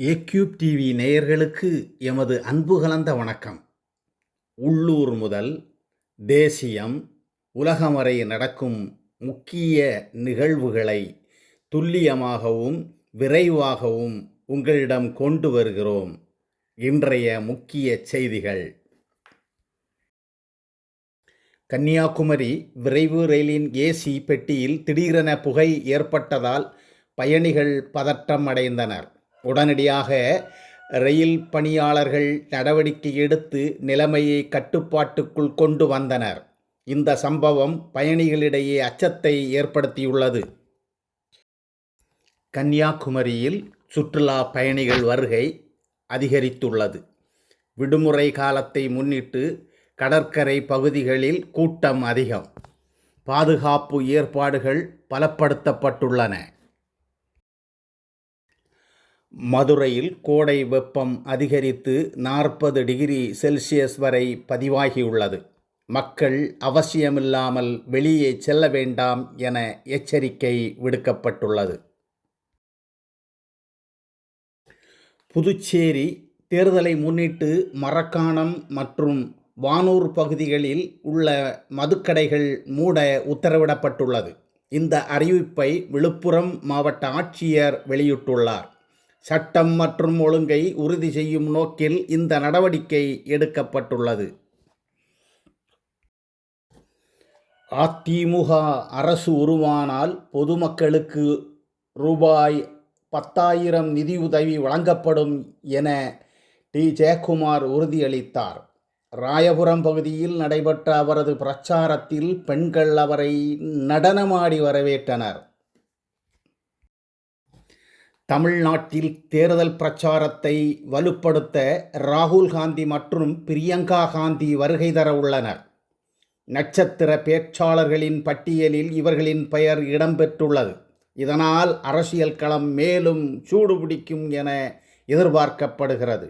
ஏக்யூப் TV நேயர்களுக்கு எமது அன்பு கலந்த வணக்கம். உள்ளூர் முதல் தேசியம், உலகம் வரை நடக்கும் முக்கிய நிகழ்வுகளை துல்லியமாகவும் விரைவாகவும் உங்களிடம் கொண்டு வருகிறோம். இன்றைய முக்கிய செய்திகள். கன்னியாகுமரி விரைவு ரயிலின் ஏசி பெட்டியில் திடீரென புகை ஏற்பட்டதால் பயணிகள் பதட்டம் அடைந்தனர். உடனடியாக ரயில் பணியாளர்கள் நடவடிக்கை எடுத்து நிலைமையை கட்டுப்பாட்டுக்குள் கொண்டு வந்தனர். இந்த சம்பவம் பயணிகளிடையே அச்சத்தை ஏற்படுத்தியுள்ளது. கன்னியாகுமரியில் சுற்றுலா பயணிகள் வருகை அதிகரித்துள்ளது. விடுமுறை காலத்தை முன்னிட்டு கடற்கரை பகுதிகளில் கூட்டம் அதிகம். பாதுகாப்பு ஏற்பாடுகள் பலப்படுத்தப்பட்டுள்ளன. மதுரையில் கோடை வெப்பம் அதிகரித்து 40 டிகிரி செல்சியஸ் வரை பதிவாகியுள்ளது. மக்கள் அவசியமில்லாமல் வெளியே செல்ல வேண்டாம் என எச்சரிக்கை விடுக்கப்பட்டுள்ளது. புதுச்சேரி தேர்தலை முன்னிட்டு மரக்காணம் மற்றும் வானூர் பகுதிகளில் உள்ள மதுக்கடைகள் மூட உத்தரவிடப்பட்டுள்ளது. இந்த அறிவிப்பை விழுப்புரம் மாவட்ட ஆட்சியர் வெளியிட்டுள்ளார். சட்டம் மற்றும் ஒழுங்கை உறுதி செய்யும் நோக்கில் இந்த நடவடிக்கை எடுக்கப்பட்டுள்ளது. அதிமுக அரசு உருவானால் பொதுமக்களுக்கு ரூபாய் 10,000 நிதியுதவி வழங்கப்படும் என டி. ஜெயக்குமார் உறுதியளித்தார். ராயபுரம் பகுதியில் நடைபெற்ற அவரது பிரச்சாரத்தில் பெண்கள் அவரை நடனமாடி வரவேற்றனர். தமிழ்நாட்டில் தேர்தல் பிரச்சாரத்தை வலுப்படுத்த ராகுல் காந்தி மற்றும் பிரியங்கா காந்தி வருகை தர உள்ளனர். நட்சத்திர பேச்சாளர்களின் பட்டியலில் இவர்களின் பெயர் இடம்பெற்றுள்ளது. இதனால் அரசியல் களம் மேலும் சூடுபிடிக்கும் என எதிர்பார்க்கப்படுகிறது.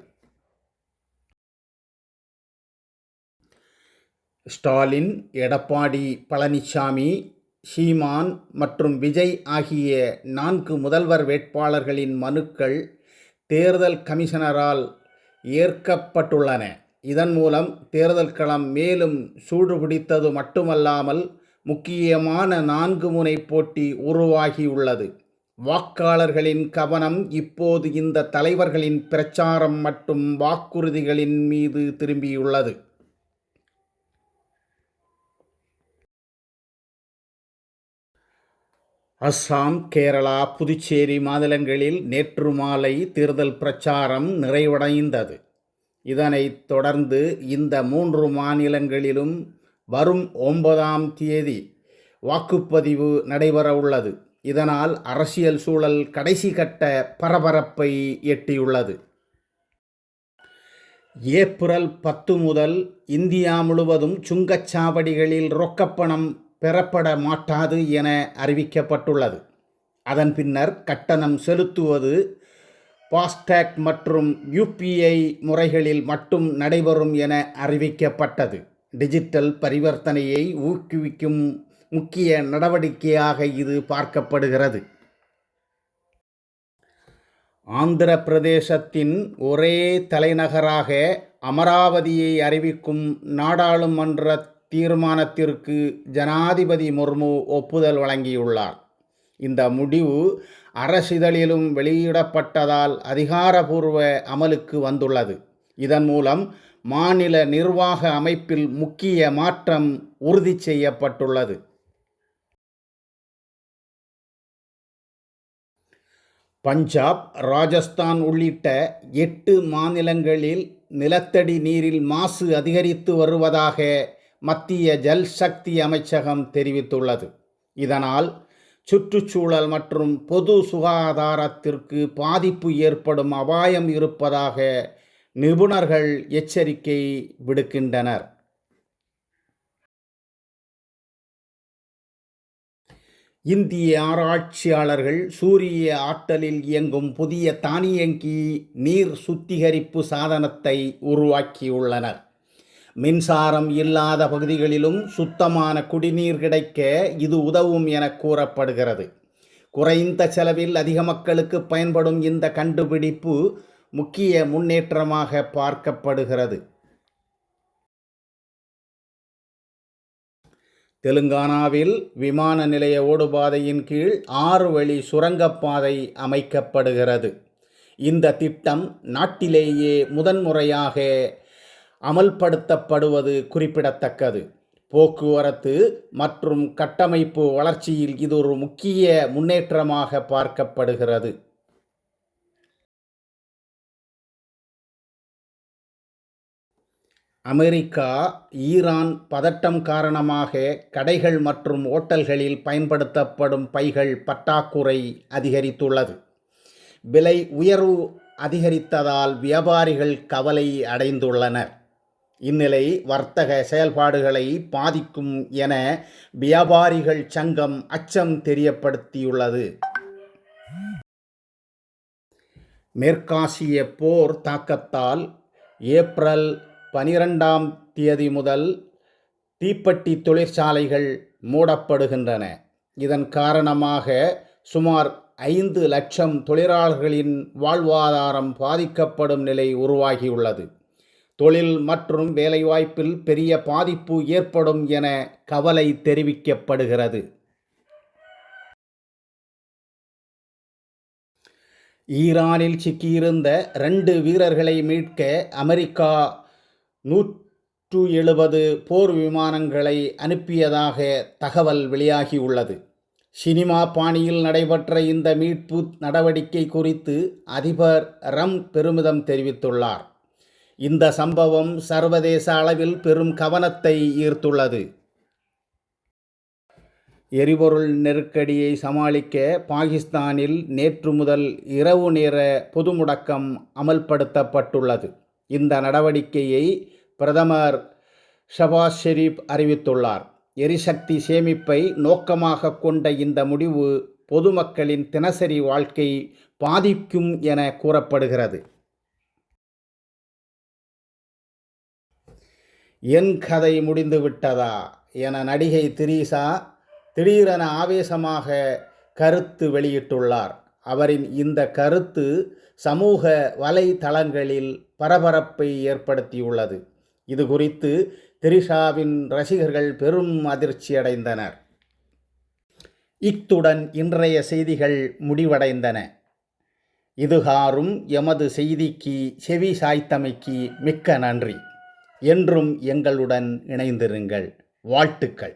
ஸ்டாலின், எடப்பாடி பழனிசாமி, சீமான் மற்றும் விஜய் ஆகிய 4 முதல்வர் வேட்பாளர்களின் மனுக்கள் தேர்தல் கமிஷனரால் ஏற்கப்பட்டுள்ளன. இதன் மூலம் தேர்தல் களம் மேலும் சூடுபிடித்தது மட்டுமல்லாமல் முக்கியமான 4 முனை போட்டி உருவாகியுள்ளது. வாக்காளர்களின் கவனம் இப்போது இந்த தலைவர்களின் பிரச்சாரம் மற்றும் வாக்குறுதிகளின் மீது திரும்பியுள்ளது. அஸ்ஸாம், கேரளா, புதுச்சேரி மாநிலங்களில் நேற்று மாலை தேர்தல் பிரச்சாரம் நிறைவடைந்தது. இதனைத் தொடர்ந்து இந்த 3 மாநிலங்களிலும் வரும் 9ஆம் தேதி வாக்குப்பதிவு நடைபெறவுள்ளது. இதனால் அரசியல் சூழல் கடைசி கட்ட பரபரப்பை எட்டியுள்ளது. ஏப்ரல் 10 முதல் இந்தியா முழுவதும் சுங்கச்சாவடிகளில் ரொக்கப்பணம் பெறப்பட மாட்டாது என அறிவிக்கப்பட்டுள்ளது. அதன் பின்னர் கட்டணம் செலுத்துவது ஃபாஸ்டேக் மற்றும் UPI முறைகளில் மட்டும் நடைபெறும் என அறிவிக்கப்பட்டது. டிஜிட்டல் பரிவர்த்தனையை ஊக்குவிக்கும் முக்கிய நடவடிக்கையாக இது பார்க்கப்படுகிறது. ஆந்திர பிரதேசத்தின் ஒரே தலைநகராக அமராவதியை அறிவிக்கும் நாடாளுமன்ற தீர்மானத்திற்கு ஜனாதிபதி முர்மு ஒப்புதல் வழங்கியுள்ளார். இந்த முடிவு அரசிதழிலும் வெளியிடப்பட்டதால் அதிகாரபூர்வ அமலுக்கு வந்துள்ளது. இதன் மூலம் மாநில நிர்வாக அமைப்பில் முக்கிய மாற்றம் உறுதி செய்யப்பட்டுள்ளது. பஞ்சாப், ராஜஸ்தான் உள்ளிட்ட 8 மாநிலங்களில் நிலத்தடி நீரில் மாசு அதிகரித்து வருவதாக மத்திய ஜல் சக்தி அமைச்சகம் தெரிவித்துள்ளது. இதனால் சுற்றுச்சூழல் மற்றும் பொது சுகாதாரத்திற்கு பாதிப்பு ஏற்படும் அபாயம் இருப்பதாக நிபுணர்கள் எச்சரிக்கை விடுக்கின்றனர். இந்திய ஆராய்ச்சியாளர்கள் சூரிய ஆற்றலில் இயங்கும் புதிய தானியங்கி நீர் சுத்திகரிப்பு சாதனத்தை உருவாக்கியுள்ளனர். மின்சாரம் இல்லாத பகுதிகளிலும் சுத்தமான குடிநீர் கிடைக்க இது உதவும் என கூறப்படுகிறது. குறைந்த செலவில் அதிக மக்களுக்கு பயன்படும் இந்த கண்டுபிடிப்பு முக்கிய முன்னேற்றமாக பார்க்கப்படுகிறது. தெலுங்கானாவில் விமான நிலைய ஓடுபாதையின் கீழ் 6 வழி சுரங்கப்பாதை அமைக்கப்படுகிறது. இந்த திட்டம் நாட்டிலேயே முதன்முறையாக அமல்படுத்தப்படுவது குறிப்பிடத்தக்கது. போக்குவரத்து மற்றும் கட்டமைப்பு வளர்ச்சியில் இது ஒரு முக்கிய முன்னேற்றமாக பார்க்கப்படுகிறது. அமெரிக்கா, ஈரான் பதட்டம் காரணமாக கடைகள் மற்றும் ஓட்டல்களில் பயன்படுத்தப்படும் பைகள் பற்றாக்குறை அதிகரித்துள்ளது. விலை உயர்வு அதிகரித்ததால் வியாபாரிகள் கவலை அடைந்துள்ளனர். இந்நிலை வர்த்தக செயல்பாடுகளை பாதிக்கும் என வியாபாரிகள் சங்கம் அச்சம் தெரியப்படுத்தியுள்ளது. மேற்காசிய போர் தாக்கத்தால் ஏப்ரல் 12ஆம் தேதி முதல் தீப்பெட்டி தொழிற்சாலைகள் மூடப்படுகின்றன. இதன் காரணமாக சுமார் 5 லட்சம் தொழிலாளர்களின் வாழ்வாதாரம் பாதிக்கப்படும் நிலை உருவாகியுள்ளது. தொழில் மற்றும் வேலைவாய்ப்பில் பெரிய பாதிப்பு ஏற்படும் என கவலை தெரிவிக்கப்படுகிறது. ஈரானில் சிக்கியிருந்த 2 வீரர்களை மீட்க அமெரிக்கா 170 போர் விமானங்களை அனுப்பியதாக தகவல் வெளியாகியுள்ளது. சினிமா பாணியில் நடைபெற்ற இந்த மீட்பு நடவடிக்கை குறித்து அதிபர் ட்ரம்ப் பெருமிதம் தெரிவித்துள்ளார். இந்த சம்பவம் சர்வதேச அளவில் பெரும் கவனத்தை ஈர்த்துள்ளது. எரிபொருள் நெருக்கடியை சமாளிக்க பாகிஸ்தானில் நேற்று முதல் இரவு நேர பொது முடக்கம் அமல்படுத்தப்பட்டுள்ளது. இந்த நடவடிக்கையை பிரதமர் ஷபாஸ் ஷெரீப் அறிவித்துள்ளார். எரிசக்தி சேமிப்பை நோக்கமாக கொண்ட இந்த முடிவு பொதுமக்களின் தினசரி வாழ்க்கை பாதிக்கும் என கூறப்படுகிறது. என் கதை முடிந்து விட்டதா என நடிகை திரீசா திடீரென ஆவேசமாக கருத்து வெளியிட்டுள்ளார். அவரின் இந்த கருத்து சமூக வலைதளங்களில் பரபரப்பை ஏற்படுத்தியுள்ளது. இது குறித்து திரிஷாவின் ரசிகர்கள் பெரும் அதிர்ச்சியடைந்தனர். இத்துடன் இன்றைய செய்திகள் முடிவடைந்தன. இதுகாறும் எமது செய்திக்கு செவி சாய்த்தமைக்கு மிக்க நன்றி. என்றும் எங்களுடன் இணைந்திருங்கள். வாழ்த்துக்கள்.